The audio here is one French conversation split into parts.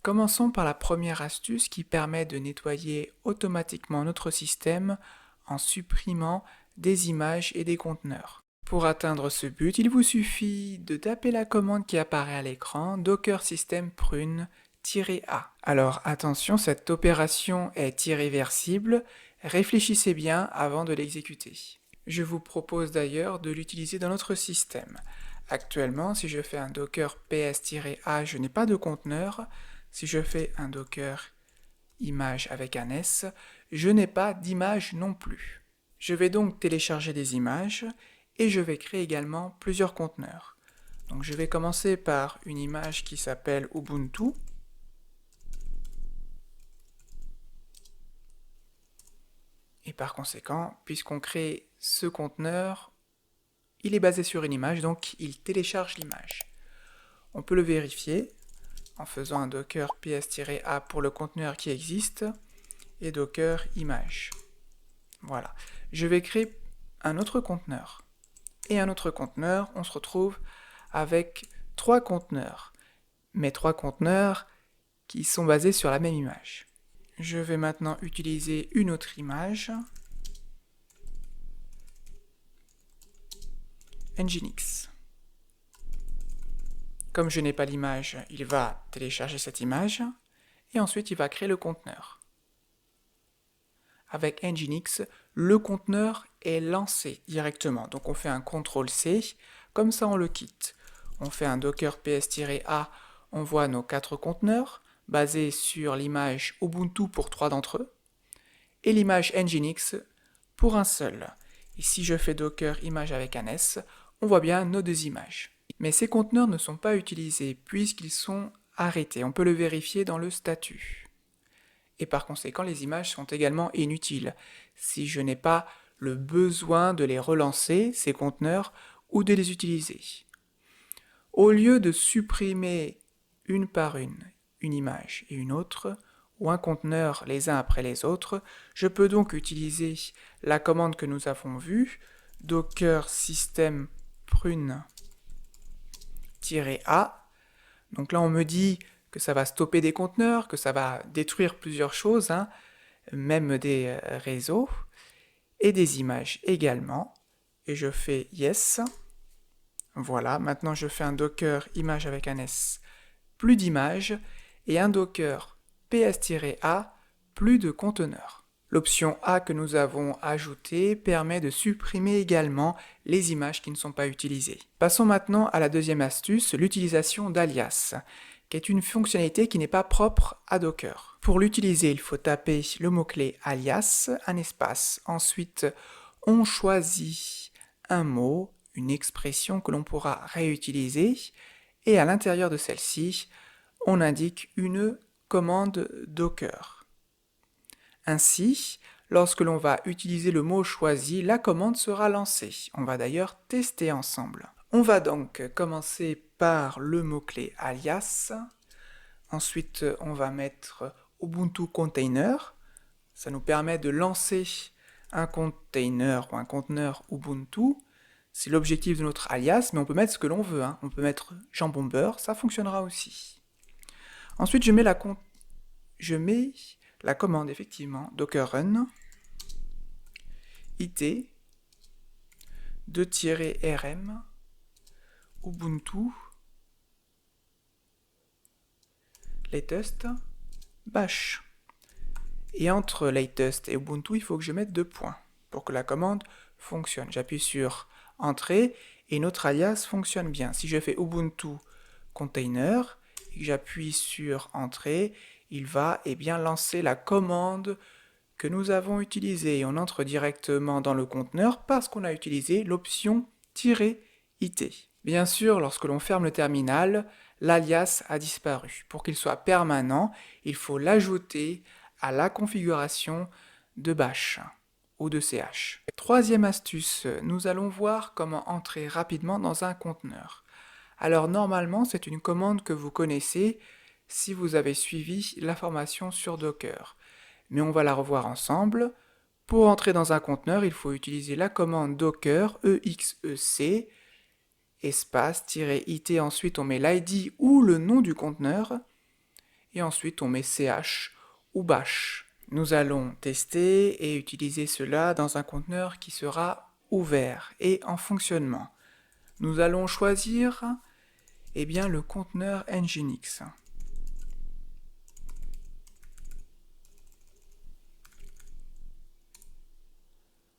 Commençons par la première astuce qui permet de nettoyer automatiquement notre système en supprimant des images et des conteneurs. Pour atteindre ce but, il vous suffit de taper la commande qui apparaît à l'écran docker system prune-a. Alors attention, cette opération est irréversible, réfléchissez bien avant de l'exécuter. Je vous propose d'ailleurs de l'utiliser dans notre système. Actuellement, si je fais un docker ps-a, je n'ai pas de conteneur. Si je fais un docker image avec un S, je n'ai pas d'image non plus. Je vais donc télécharger des images et je vais créer également plusieurs conteneurs. Donc je vais commencer par une image qui s'appelle Ubuntu. Et par conséquent, puisqu'on crée ce conteneur, il est basé sur une image, donc il télécharge l'image. On peut le vérifier en faisant un docker ps-a pour le conteneur qui existe et docker image. Voilà. Je vais créer un autre conteneur. Et un autre conteneur, on se retrouve avec 3 conteneurs. Mais 3 conteneurs qui sont basés sur la même image. Je vais maintenant utiliser une autre image. Nginx. Comme je n'ai pas l'image, il va télécharger cette image et ensuite il va créer le conteneur. Avec Nginx, le conteneur est lancé directement. Donc on fait un CTRL-C, comme ça on le quitte. On fait un docker ps-a, on voit nos 4 conteneurs, basés sur l'image Ubuntu pour 3 d'entre eux, et l'image Nginx pour un seul. Et si je fais docker image avec un S, on voit bien nos 2 images. Mais ces conteneurs ne sont pas utilisés puisqu'ils sont arrêtés. On peut le vérifier dans le statut. Et par conséquent, les images sont également inutiles si je n'ai pas le besoin de les relancer, ces conteneurs, ou de les utiliser. Au lieu de supprimer une par une image et une autre, ou un conteneur les uns après les autres, je peux donc utiliser la commande que nous avons vue, docker system prune-a. Donc là on me dit que ça va stopper des conteneurs, que ça va détruire plusieurs choses, même des réseaux, et des images également. Et je fais yes. Voilà, maintenant je fais un docker image avec un S, plus d'images, et un docker ps-a, plus de conteneurs. L'option A que nous avons ajoutée permet de supprimer également les images qui ne sont pas utilisées. Passons maintenant à la deuxième astuce, l'utilisation d'alias, qui est une fonctionnalité qui n'est pas propre à Docker. Pour l'utiliser, il faut taper le mot-clé alias, un espace. Ensuite, on choisit un mot, une expression que l'on pourra réutiliser, et à l'intérieur de celle-ci, on indique une commande Docker. Ainsi, lorsque l'on va utiliser le mot choisi, la commande sera lancée. On va d'ailleurs tester ensemble. On va donc commencer par le mot-clé alias. Ensuite, on va mettre Ubuntu Container. Ça nous permet de lancer un container ou un conteneur Ubuntu. C'est l'objectif de notre alias, mais on peut mettre ce que l'on veut. On peut mettre jambon beurre, ça fonctionnera aussi. Ensuite, je mets la commande, effectivement, docker run it 2-rm ubuntu latest bash. Et entre latest et ubuntu, il faut que je mette 2 points pour que la commande fonctionne. J'appuie sur entrée et notre alias fonctionne bien. Si je fais ubuntu container et que j'appuie sur entrée, il va lancer la commande que nous avons utilisée. Et on entre directement dans le conteneur parce qu'on a utilisé l'option -it. Bien sûr, lorsque l'on ferme le terminal, l'alias a disparu. Pour qu'il soit permanent, il faut l'ajouter à la configuration de bash ou de ch. Troisième astuce, nous allons voir comment entrer rapidement dans un conteneur. Alors normalement, c'est une commande que vous connaissez si vous avez suivi la formation sur Docker. Mais on va la revoir ensemble. Pour entrer dans un conteneur, il faut utiliser la commande docker exec espace -it, ensuite on met l'id ou le nom du conteneur, et ensuite on met ch ou bash. Nous allons tester et utiliser cela dans un conteneur qui sera ouvert et en fonctionnement. Nous allons choisir le conteneur Nginx.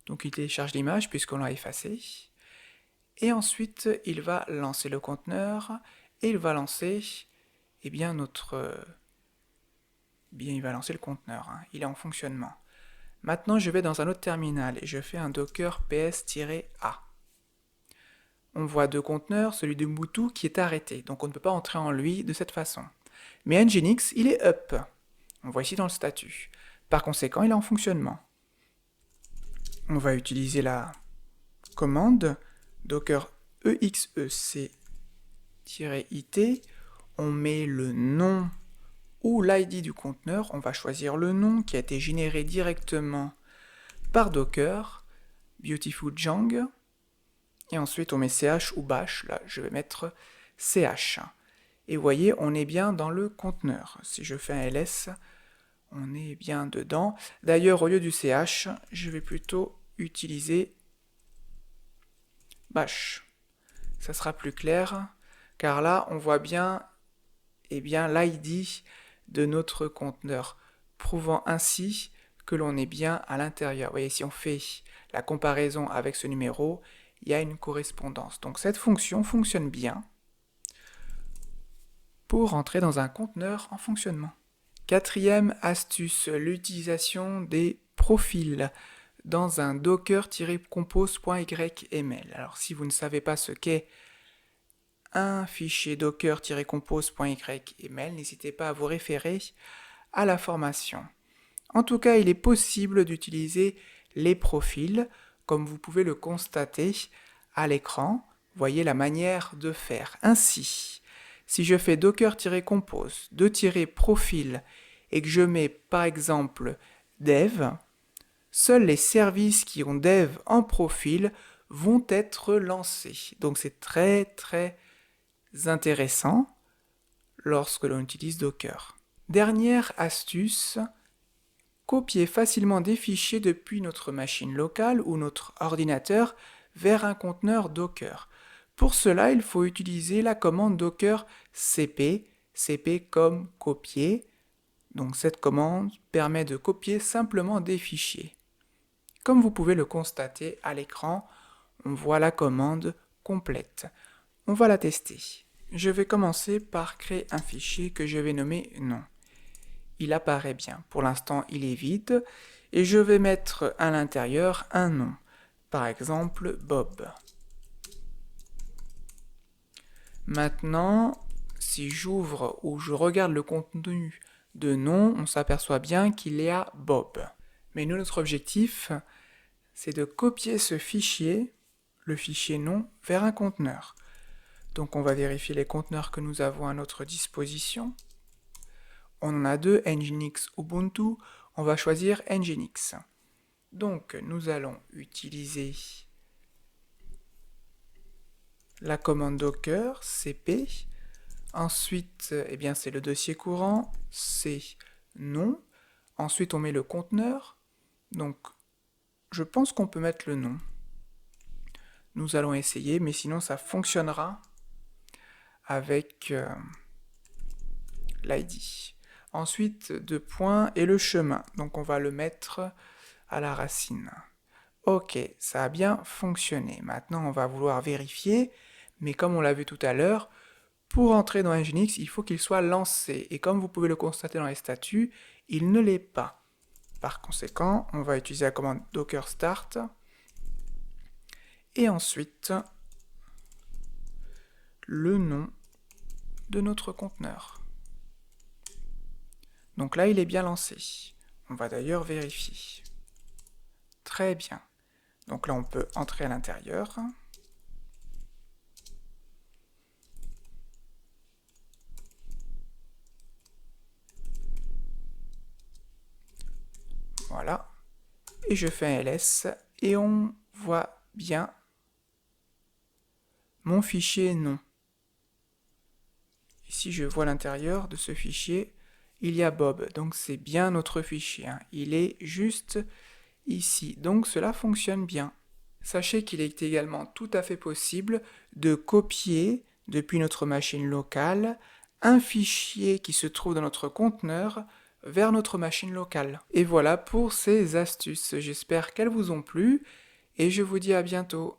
Donc il télécharge l'image puisqu'on l'a effacée. Et ensuite, il va lancer le conteneur et il va lancer il va lancer le conteneur, il est en fonctionnement. Maintenant, je vais dans un autre terminal et je fais un docker ps-a. On voit deux conteneurs, celui de Ubuntu qui est arrêté, donc on ne peut pas entrer en lui de cette façon. Mais Nginx, il est up. On voit ici dans le statut. Par conséquent, il est en fonctionnement. On va utiliser la commande docker exec-it. On met le nom ou l'ID du conteneur. On va choisir le nom qui a été généré directement par Docker, Beautiful Django. Et ensuite, on met ch ou bash. Là, je vais mettre ch. Et vous voyez, on est bien dans le conteneur. Si je fais un ls, on est bien dedans. D'ailleurs, au lieu du ch, je vais plutôt utiliser bash. Ça sera plus clair, car là, on voit bien, l'ID de notre conteneur, prouvant ainsi que l'on est bien à l'intérieur. Vous voyez, si on fait la comparaison avec ce numéro, il y a une correspondance. Donc cette fonction fonctionne bien pour entrer dans un conteneur en fonctionnement. Quatrième astuce, l'utilisation des profils dans un docker-compose.yml. Alors si vous ne savez pas ce qu'est un fichier docker-compose.yml, n'hésitez pas à vous référer à la formation. En tout cas, il est possible d'utiliser les profils, comme vous pouvez le constater à l'écran. Voyez la manière de faire. Ainsi, si je fais docker-compose, -profil, et que je mets par exemple dev, seuls les services qui ont dev en profil vont être lancés. Donc c'est très très intéressant lorsque l'on utilise Docker. Dernière astuce, copier facilement des fichiers depuis notre machine locale ou notre ordinateur vers un conteneur Docker. Pour cela, il faut utiliser la commande docker cp, cp comme copier. Donc cette commande permet de copier simplement des fichiers. Comme vous pouvez le constater à l'écran, on voit la commande complète. On va la tester. Je vais commencer par créer un fichier que je vais nommer nom. Il apparaît bien. Pour l'instant, il est vide. Et je vais mettre à l'intérieur un nom. Par exemple, Bob. Maintenant, si j'ouvre ou je regarde le contenu de nom, on s'aperçoit bien qu'il y a Bob. Mais nous, notre objectif, c'est de copier ce fichier, le fichier nom, vers un conteneur. Donc on va vérifier les conteneurs que nous avons à notre disposition. On en a deux, Nginx, Ubuntu. On va choisir Nginx. Donc nous allons utiliser la commande docker cp. Ensuite, c'est le dossier courant, c'est nom. Ensuite, on met le conteneur. Donc, je pense qu'on peut mettre le nom. Nous allons essayer, mais sinon ça fonctionnera avec l'ID. Ensuite, deux points et le chemin. Donc, on va le mettre à la racine. Ok, ça a bien fonctionné. Maintenant, on va vouloir vérifier, mais comme on l'a vu tout à l'heure, pour entrer dans Nginx, il faut qu'il soit lancé. Et comme vous pouvez le constater dans les statuts, il ne l'est pas. Par conséquent, on va utiliser la commande docker start. Et ensuite, le nom de notre conteneur. Donc là, il est bien lancé. On va d'ailleurs vérifier. Très bien. Donc là, on peut entrer à l'intérieur. Voilà. Et je fais un ls et on voit bien mon fichier nom. Ici, je vois l'intérieur de ce fichier il y a Bob, donc c'est bien notre fichier, hein. Il est juste ici, donc cela fonctionne bien. Sachez qu'il est également tout à fait possible de copier depuis notre machine locale un fichier qui se trouve dans notre conteneur vers notre machine locale. Et voilà pour ces astuces, j'espère qu'elles vous ont plu et je vous dis à bientôt.